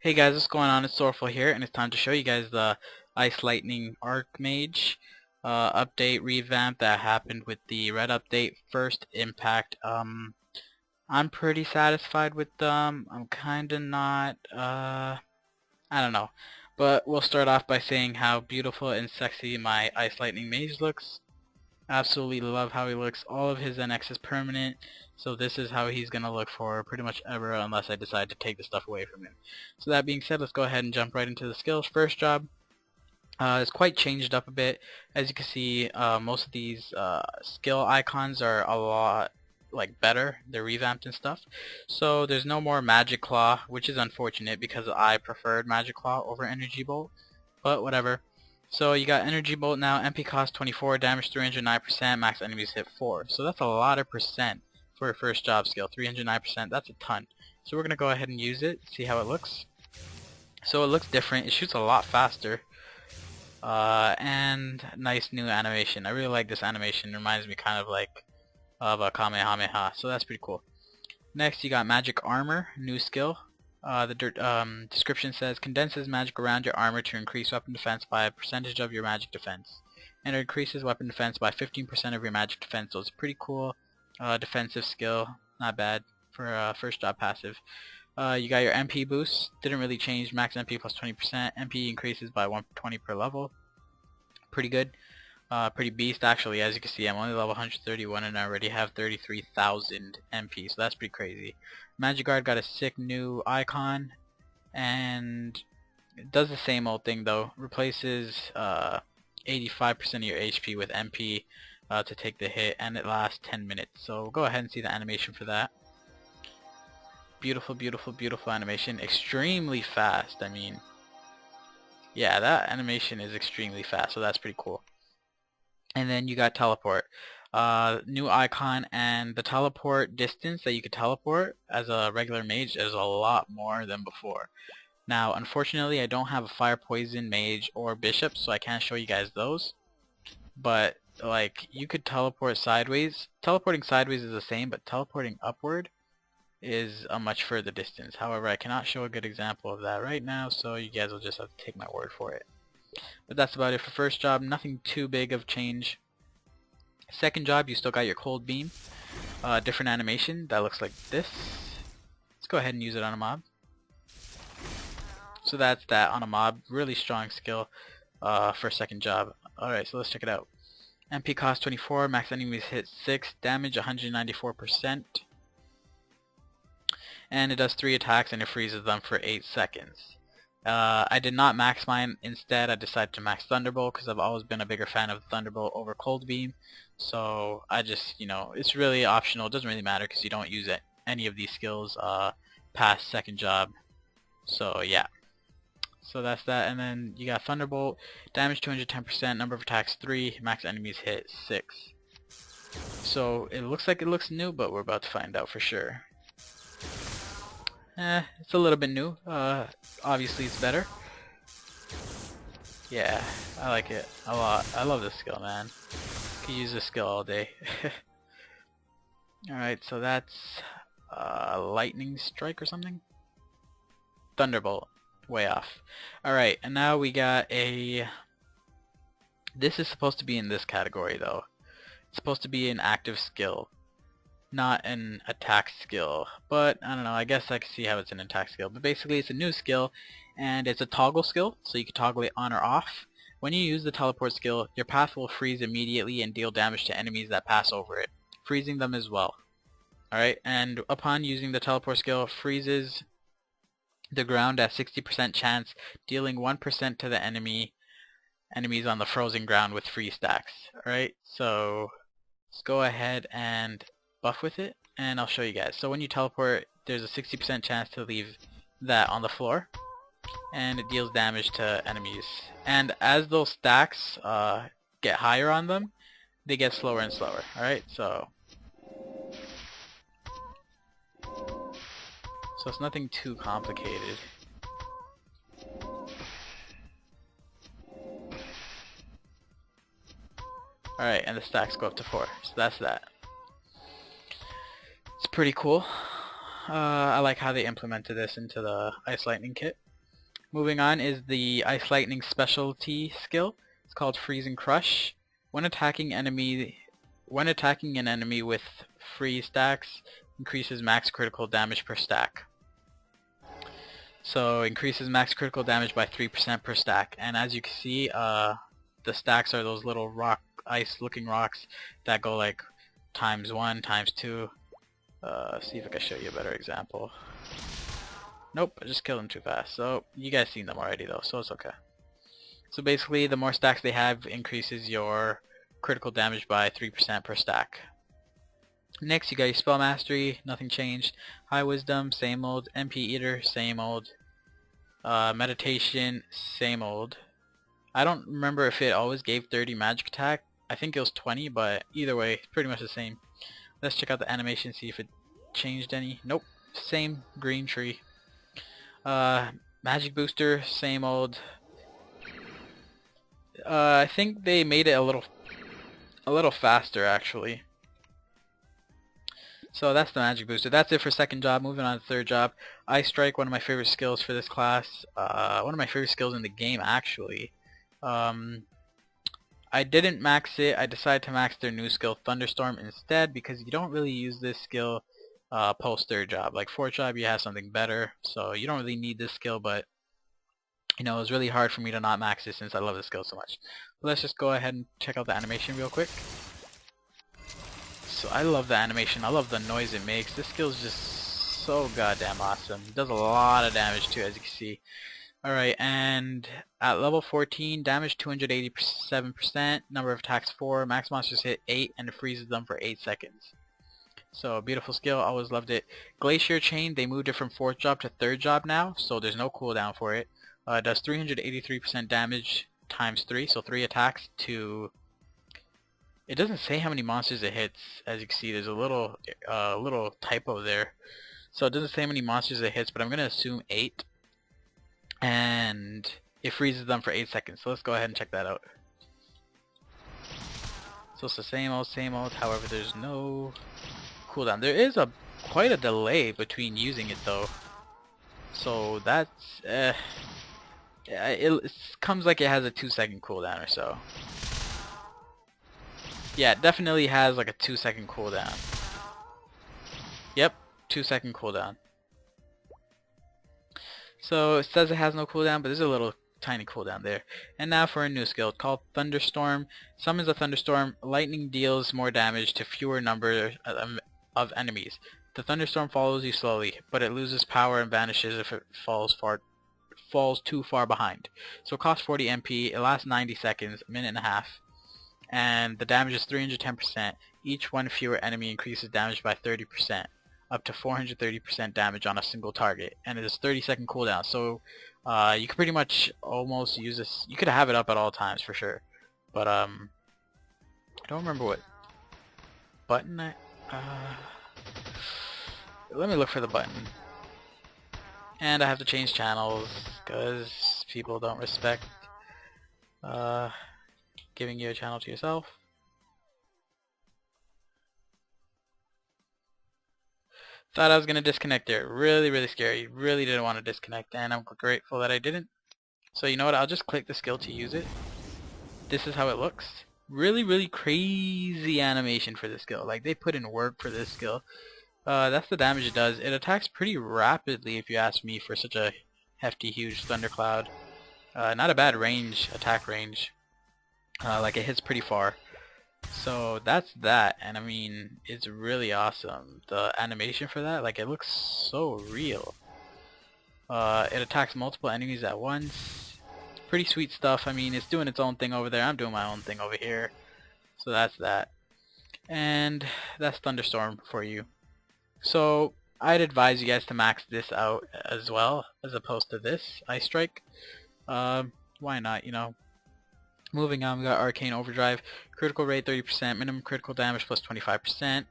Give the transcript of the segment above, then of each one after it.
Hey guys, what's going on? It's Sorrowful here, and it's time to show you guys the IceLightning Archmage update revamp that happened with the red update first impact. I'm pretty satisfied with them. I'm kinda not. I don't know, but we'll start off by saying how beautiful and sexy my IceLightning mage looks. Absolutely love how he looks. All of his NX is permanent, so this is how he's going to look for pretty much ever unless I decide to take the stuff away from him. So that being said, let's go ahead and jump right into the skills. First job is quite changed up a bit. As you can see, most of these skill icons are a lot better. They're revamped and stuff. So there's no more Magic Claw, which is unfortunate because I preferred Magic Claw over Energy Bolt, but whatever. So you got Energy Bolt now, MP cost 24, damage 309%, max enemies hit 4. So that's a lot of percent for a first job skill, 309%, that's a ton. So we're going to go ahead and use it, see how it looks. So it looks different, it shoots a lot faster, and nice new animation. I really like this animation, it reminds me kind of like of a Kamehameha, so that's pretty cool. Next you got Magic Armor, new skill. The description says, condenses magic around your armor to increase weapon defense by a percentage of your magic defense. And it increases weapon defense by 15% of your magic defense, so it's a pretty cool defensive skill. Not bad for a first job passive. You got your MP boost, didn't really change, max MP plus 20%. MP increases by 120 per level. Pretty good. Pretty beast actually. As you can see, I'm only level 131 and I already have 33,000 MP, so that's pretty crazy. Magic Guard got a sick new icon, and it does the same old thing though. Replaces 85% of your HP with MP to take the hit, and it lasts 10 minutes. So we'll go ahead and see the animation for that. Beautiful, beautiful, beautiful animation. Extremely fast. I mean, yeah, that animation is extremely fast, so that's pretty cool. And then you got teleport, new icon, and the teleport distance that you could teleport as a regular mage is a lot more than before. Now unfortunately I don't have a fire poison mage or bishop, so I can't show you guys those, but like you could teleport sideways. Teleporting sideways is the same, but teleporting upward is a much further distance. However, I cannot show a good example of that right now, so you guys will just have to take my word for it. But that's about it for first job, nothing too big of change. Second job, you still got your cold beam, different animation that looks like this. Let's go ahead and use it on a mob. So that's that on a mob, really strong skill for second job. Alright, so let's check it out. MP cost 24, max enemies hit 6, damage 194%. And it does 3 attacks and it freezes them for 8 seconds. I did not max mine. Instead I decided to max Thunderbolt because I've always been a bigger fan of Thunderbolt over Cold Beam, so I just, it's really optional. It doesn't really matter because you don't use any of these skills past second job. So yeah, so that's that. And then you got Thunderbolt, damage 210%, number of attacks 3, max enemies hit 6. So it looks like it looks new, but we're about to find out for sure. It's a little bit new. Obviously it's better. Yeah, I like it a lot. I love this skill, man. Could use this skill all day. Alright, so that's lightning strike or something? Thunderbolt. Way off. Alright, and now we got a... This is supposed to be in this category though. It's supposed to be an active skill, not an attack skill, but I don't know, I guess I can see how it's an attack skill. But basically it's a new skill, and it's a toggle skill, so you can toggle it on or off. When you use the teleport skill, your path will freeze immediately and deal damage to enemies that pass over it, freezing them as well. Alright, and upon using the teleport skill, freezes the ground at 60% chance, dealing 1% to the enemies on the frozen ground with free stacks. Alright, so let's go ahead and buff with it, and I'll show you guys. So when you teleport, there's a 60% chance to leave that on the floor, and it deals damage to enemies. And as those stacks get higher on them, they get slower and slower. Alright, so it's nothing too complicated. Alright, and the stacks go up to 4, so that's that. It's pretty cool. I like how they implemented this into the IceLightning kit. Moving on is the IceLightning specialty skill. It's called Freeze and Crush. When attacking an enemy with freeze stacks, increases max critical damage per stack. So increases max critical damage by 3% per stack. And as you can see, the stacks are those little ice-looking rocks that go like ×1, ×2. See if I can show you a better example. Nope, I just killed them too fast. So you guys seen them already though, so it's okay. So basically, the more stacks they have increases your critical damage by 3% per stack. Next, you got your Spell Mastery, nothing changed. High Wisdom, same old. MP Eater, same old. Meditation, same old. I don't remember if it always gave 30 magic attack. I think it was 20, but either way, it's pretty much the same. Let's check out the animation, see if it changed any. Nope, same green tree. Magic Booster, same old. I think they made it a little faster actually. So that's the Magic Booster. That's it for second job. Moving on to third job. Ice Strike, one of my favorite skills for this class. One of my favorite skills in the game actually. I didn't max it. I decided to max their new skill Thunderstorm instead because you don't really use this skill post third job. Like fourth job you have something better, so you don't really need this skill, but you know, it was really hard for me to not max it since I love this skill so much. But let's just go ahead and check out the animation real quick. So I love the animation. I love the noise it makes. This skill is just so goddamn awesome. It does a lot of damage too, as you can see. Alright, and at level 14, damage 287%, number of attacks 4, max monsters hit 8, and it freezes them for 8 seconds. So, beautiful skill, always loved it. Glacier Chain, they moved it from 4th job to 3rd job now, so there's no cooldown for it. It does 383% damage times 3, so 3 attacks to... It doesn't say how many monsters it hits. As you can see, there's a little typo there. So it doesn't say how many monsters it hits, but I'm going to assume 8. And it freezes them for 8 seconds. So let's go ahead and check that out. So it's the same old, however there's no cooldown. There is quite a delay between using it though. So that's... it comes like it has a 2-second cooldown or so. Yeah, it definitely has like a 2-second cooldown. Yep, 2-second cooldown. So it says it has no cooldown, but there's a little tiny cooldown there. And now for a new skill called Thunderstorm. Summons a thunderstorm. Lightning deals more damage to fewer number of enemies. The thunderstorm follows you slowly, but it loses power and vanishes if it falls too far behind. So it costs 40 MP. It lasts 90 seconds, a minute and a half. And the damage is 310%. Each one fewer enemy increases damage by 30%, up to 430% damage on a single target, and it is 30-second cooldown. So you could pretty much almost use this. You could have it up at all times for sure, but I don't remember what button let me look for the button. And I have to change channels because people don't respect giving you a channel to yourself. Thought I was gonna disconnect there. Really scary. Really didn't want to disconnect, and I'm grateful that I didn't. So you know what? I'll just click the skill to use it. This is how it looks. Really crazy animation for this skill. Like they put in work for this skill. That's the damage it does. It attacks pretty rapidly, if you ask me, for such a hefty, huge thundercloud. Not a bad attack range. Like it hits pretty far. So that's that, and I mean, it's really awesome. The animation for that, like, it looks so real. It attacks multiple enemies at once. Pretty sweet stuff. I mean, it's doing its own thing over there. I'm doing my own thing over here. So that's that. And that's Thunderstorm for you. So I'd advise you guys to max this out as well, as opposed to this Ice Strike. Why not, you know? Moving on, we got Arcane Overdrive. Critical rate 30%, minimum critical damage plus 25%.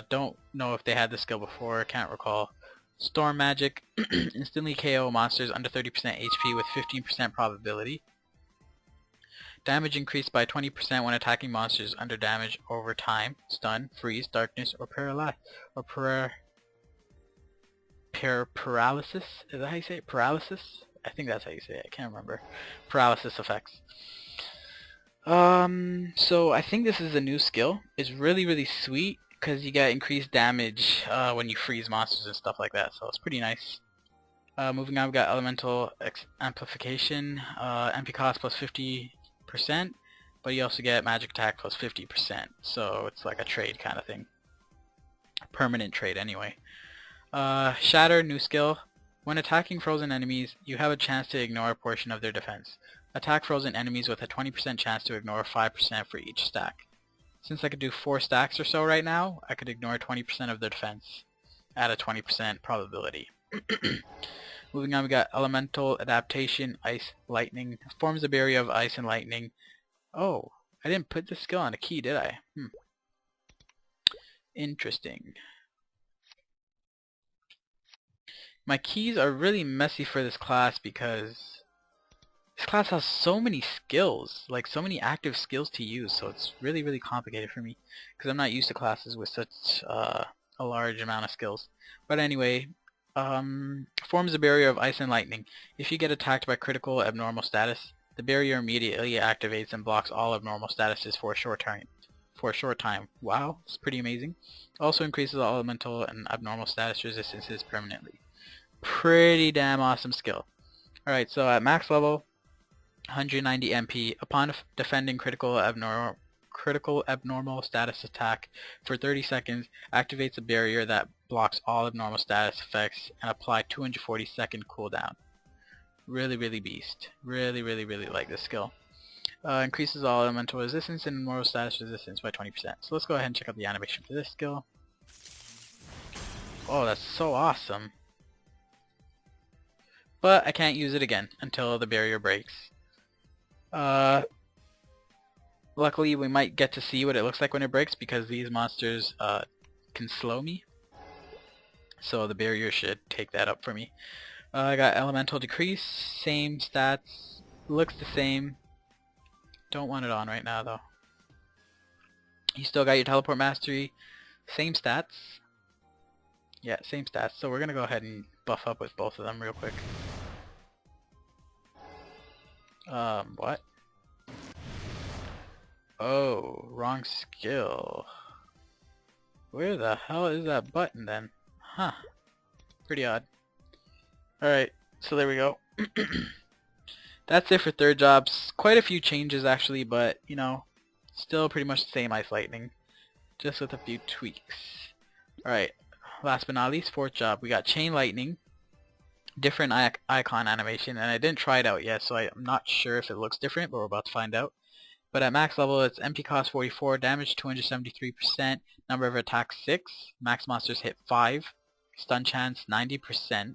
Don't know if they had this skill before, can't recall. Storm Magic. Instantly KO monsters under 30% HP with 15% probability. Damage increased by 20% when attacking monsters under damage over time. Stun, freeze, darkness, or paralysis. Paralysis? Is that how you say it? Paralysis? I think that's how you say it. I can't remember. Paralysis effects. So I think this is a new skill. It's really sweet because you get increased damage when you freeze monsters and stuff like that. So it's pretty nice. Moving on, we got Elemental Amplification. MP cost plus 50%, but you also get Magic Attack plus 50%. So it's like a trade kind of thing. Permanent trade anyway. Shatter, new skill. When attacking frozen enemies, you have a chance to ignore a portion of their defense. Attack frozen enemies with a 20% chance to ignore 5% for each stack. Since I could do 4 stacks or so right now, I could ignore 20% of their defense at a 20% probability. Moving on, we got Elemental Adaptation, Ice Lightning. Forms a barrier of ice and lightning. Oh, I didn't put this skill on a key, did I? Interesting. My keys are really messy for this class because this class has so many skills, like so many active skills to use, so it's really complicated for me because I'm not used to classes with such a large amount of skills. But anyway, forms a barrier of ice and lightning. If you get attacked by critical abnormal status, the barrier immediately activates and blocks all abnormal statuses for a short time. Wow, it's pretty amazing. Also increases all elemental and abnormal status resistances permanently. Pretty damn awesome skill. Alright, so at max level, 190 MP. Upon defending critical abnormal status attack for 30 seconds, activates a barrier that blocks all abnormal status effects and apply 240-second cooldown. Really beast. Really like this skill. Increases all elemental resistance and moral status resistance by 20%. So let's go ahead and check out the animation for this skill. Oh, that's so awesome. But I can't use it again until the barrier breaks. Luckily we might get to see what it looks like when it breaks because these monsters can slow me. So the barrier should take that up for me. I got Elemental Decrease, same stats, looks the same. Don't want it on right now though. You still got your Teleport Mastery, same stats. Yeah, same stats. So we're gonna go ahead and buff up with both of them real quick. What? Oh, wrong skill. Where the hell is that button then? Huh. Pretty odd. Alright, so there we go. That's it for third jobs. Quite a few changes actually, but you know, still pretty much the same IceLightning, just with a few tweaks. Alright, last but not least, fourth job. We got Chain Lightning. Different icon animation, and I didn't try it out yet, so I'm not sure if it looks different, but we're about to find out. But at max level, it's MP cost 44, damage 273%, number of attacks 6, max monsters hit 5, stun chance 90%,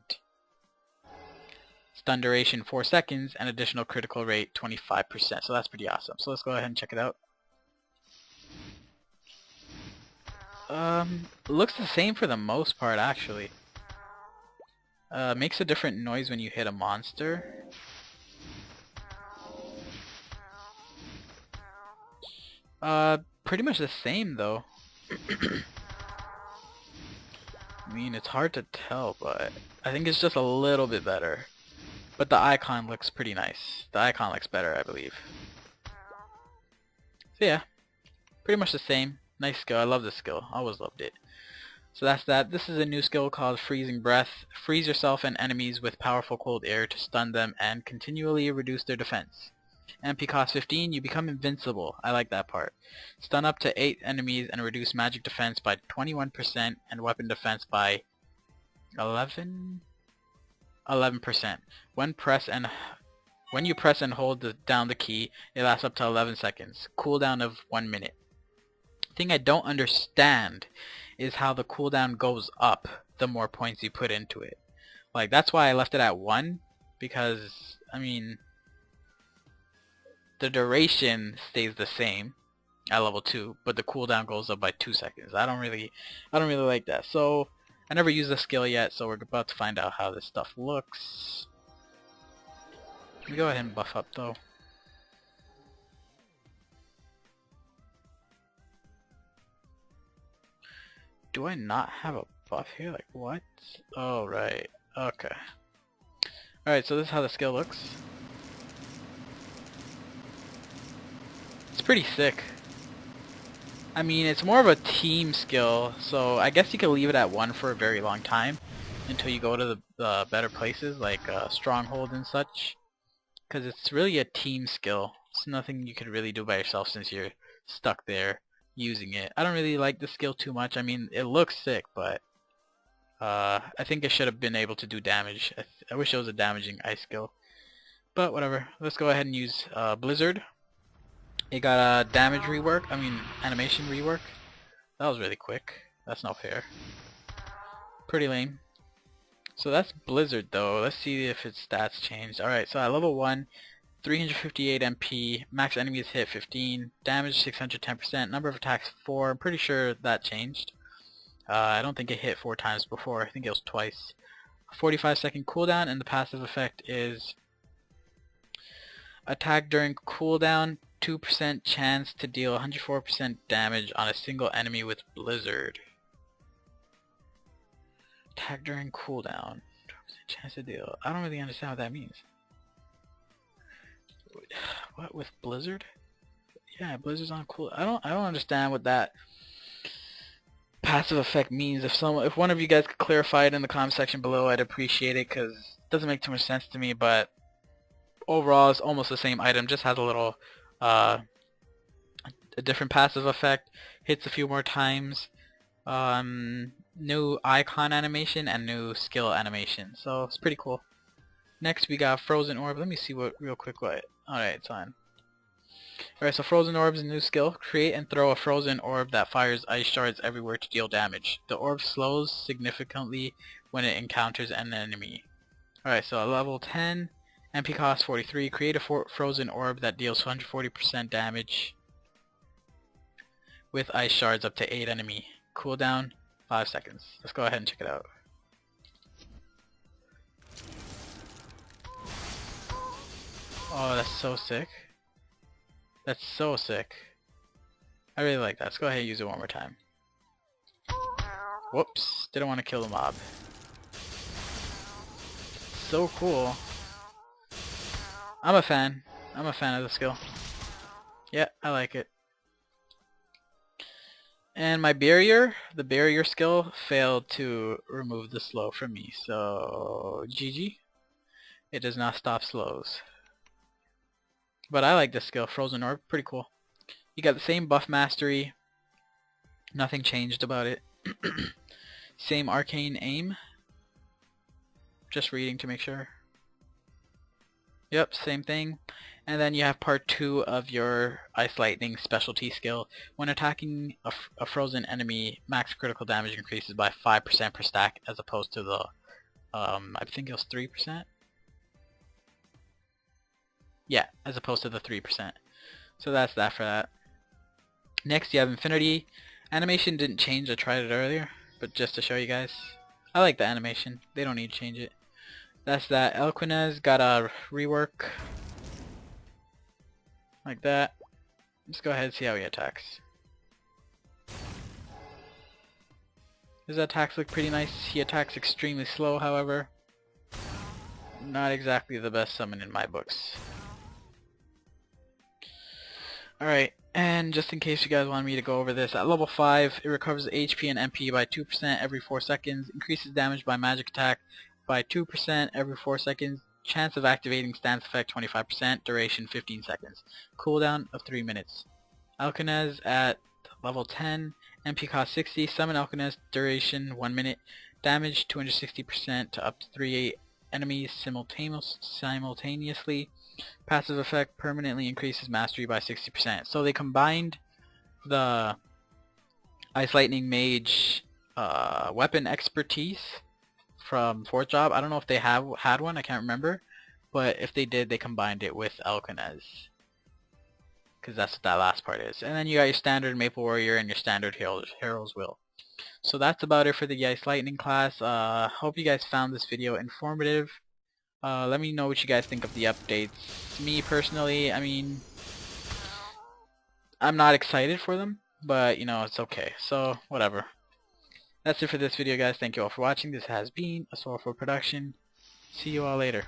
stun duration 4 seconds, and additional critical rate 25%. So that's pretty awesome. So let's go ahead and check it out. Looks the same for the most part actually. Makes a different noise when you hit a monster. Pretty much the same though. I mean, it's hard to tell, but I think it's just a little bit better. But the icon looks pretty nice. The icon looks better, I believe. So yeah, pretty much the same. Nice skill. I love this skill. Always loved it. So that's that. This is a new skill called Freezing Breath. Freeze yourself and enemies with powerful cold air to stun them and continually reduce their defense. MP cost 15, you become invincible. I like that part. Stun up to 8 enemies and reduce magic defense by 21% and weapon defense by 11%. When you press and hold down the key, it lasts up to 11 seconds. Cooldown of 1 minute. The thing I don't understand is how the cooldown goes up the more points you put into it. Like, that's why I left it at 1, because I mean the duration stays the same at level 2, but the cooldown goes up by 2 seconds. I don't really like that. So I never used the skill yet, so we're about to find out how this stuff looks. Let me go ahead and buff up though. Do I not have a buff here? Like what? Oh right. Okay. Alright, so this is how the skill looks. It's pretty sick. I mean, it's more of a team skill, so I guess you could leave it at 1 for a very long time until you go to the better places like Stronghold and such, because it's really a team skill. It's nothing you could really do by yourself since you're stuck there using it. I don't really like the skill too much. I mean, it looks sick, but I think it should have been able to do damage. I wish it was a damaging ice skill, but whatever. Let's go ahead and use Blizzard. It got a animation rework. That was really quick. That's not fair. Pretty lame. So that's Blizzard though. Let's see if its stats changed. Alright, so at level 1, 358 MP, max enemies hit 15, damage 610%, number of attacks 4. I'm pretty sure that changed. I don't think it hit 4 times before. I think it was twice. 45-second cooldown, and the passive effect is attack during cooldown, 2% chance to deal 104% damage on a single enemy with Blizzard. Attack during cooldown, 2% chance to deal. I don't really understand what that means. What, with Blizzard? Yeah, Blizzard's on cool. I don't understand what that passive effect means. If one of you guys could clarify it in the comment section below, I'd appreciate it, because it doesn't make too much sense to me. But overall, it's almost the same item, just has a little a different passive effect, hits a few more times, new icon animation and new skill animation, so it's pretty cool. Next we got Frozen Orb. Let me see what real quick what. Alright, it's on. Alright, so Frozen Orb is a new skill. Create and throw a frozen orb that fires ice shards everywhere to deal damage. The orb slows significantly when it encounters an enemy. Alright, so at level 10, MP cost 43. Create a frozen orb that deals 140% damage with ice shards up to 8 enemy. Cooldown 5 seconds. Let's go ahead and check it out. Oh, that's so sick. That's so sick. I really like that. Let's go ahead and use it one more time. Whoops. Didn't want to kill the mob. So cool. I'm a fan. I'm a fan of the skill. Yeah, I like it. And my barrier, the barrier skill, failed to remove the slow from me. So, GG. It does not stop slows. But I like this skill, Frozen Orb, pretty cool. You got the same buff mastery, nothing changed about it. Same arcane aim. Just reading to make sure. Yep, same thing. And then you have part 2 of your IceLightning specialty skill. When attacking a frozen enemy, max critical damage increases by 5% per stack as opposed to the, I think it was 3%? Yeah, as opposed to the 3%. So that's that for that. Next you have Infinity. Animation didn't change, I tried it earlier, but just to show you guys. I like the animation, they don't need to change it. That's that. Elquinez got a rework. Like that. Let's go ahead and see how he attacks. His attacks look pretty nice. He attacks extremely slow, however. Not exactly the best summon in my books. Alright, and just in case you guys want me to go over this, at level 5, it recovers HP and MP by 2% every 4 seconds, increases damage by magic attack by 2% every 4 seconds, chance of activating stance effect 25%, duration 15 seconds, cooldown of 3 minutes. Alkinez at level 10, MP cost 60, summon Alkinez, duration 1 minute, damage 260% to up to 3 enemies simultaneously. Passive effect permanently increases mastery by 60%. So they combined the IceLightning Mage weapon expertise from 4th Job. I don't know if they had one, I can't remember. But if they did, they combined it with Alkinez. Because that's what that last part is. And then you got your standard Maple Warrior and your standard Hero's Will. So that's about it for the IceLightning class. Hope you guys found this video informative. Let me know what you guys think of the updates. Me personally, I mean, I'm not excited for them, but you know, it's okay. So, whatever. That's it for this video, guys. Thank you all for watching. This has been a Soulful production. See you all later.